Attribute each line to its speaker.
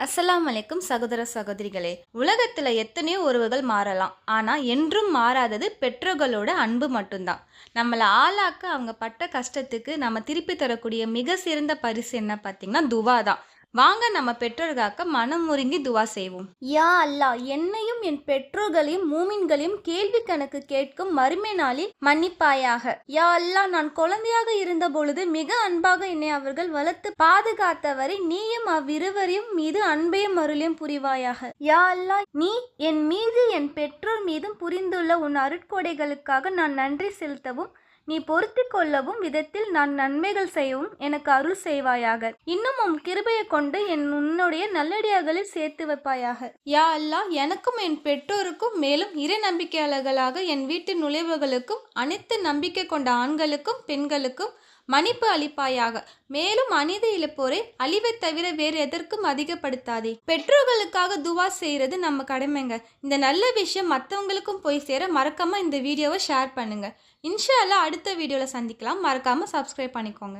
Speaker 1: அஸ்ஸலாமு அலைக்கும் சகோதர சகோதரிகளே. உலகத்துல எத்தனையோ உறவுகள் மாறலாம். ஆனா என்றும் மாறாதது பெற்றோர்களோட அன்பு மட்டும்தான். நம்மள ஆளாக்க அவங்க பட்ட கஷ்டத்துக்கு நம்ம திருப்பி தரக்கூடிய மிக சிறந்த பரிசு என்ன பார்த்தீங்கன்னா, துவா தான். வாங்க நம்ம பெற்றோர்காக மனமுருகி துவா செய்வோம்.
Speaker 2: யா அல்லாஹ், என்னையும் என் பெற்றோர்களையும் மூமின்களையும் கேள்வி கணக்கு கேட்கும் மறுமை நாளில் மன்னிப்பாயாக. யா அல்லாஹ், நான் குழந்தையாக இருந்த பொழுது மிக அன்பாக என்னை அவர்கள் வளர்த்து பாதுகாத்தவரை நீயும் அவ்விருவரையும் மீது அன்பையும் அருளையும் புரிவாயாக. யா அல்லாஹ், நீ என் மீது என் பெற்றோர் மீதும் புரிந்துள்ள உன் அருட்கொடைகளுக்காக நான் நன்றி செலுத்தவும் நீ பொருத்தி கொள்ளவும் விதத்தில் நான் நன்மைகள் செய்யவும் எனக்கு அருள் செய்வாயாக. இன்னும் உன் கிருபையை கொண்டு உன்னுடைய நல்லடியார்களில் சேர்த்து வைப்பாயாக.
Speaker 1: யா அல்லாஹ், எனக்கும் என் பெற்றோருக்கும் மேலும் இறை நம்பிக்கையாளர்களாக என் வீட்டு நுழைவுகளுக்கும் அனைத்து நம்பிக்கை கொண்ட ஆண்களுக்கும் பெண்களுக்கும் மன்னிப்பு அளிப்பாயாக. மேலும் அநீதி இழப்போரை அழிவை தவிர வேறு எதற்கும் அதிகப்படுத்தாதே. பெற்றோர்களுக்காக துவா செய்யறது நம்ம கடமைங்க. இந்த நல்ல விஷயம் மற்றவங்களுக்கும் போய் சேர மறக்காம இந்த வீடியோவை ஷேர் பண்ணுங்க. இன்ஷா அல்லாஹ் அடுத்த வீடியோவில் சந்திக்கலாம். மறக்காம சப்ஸ்கிரைப் பண்ணிக்கோங்க.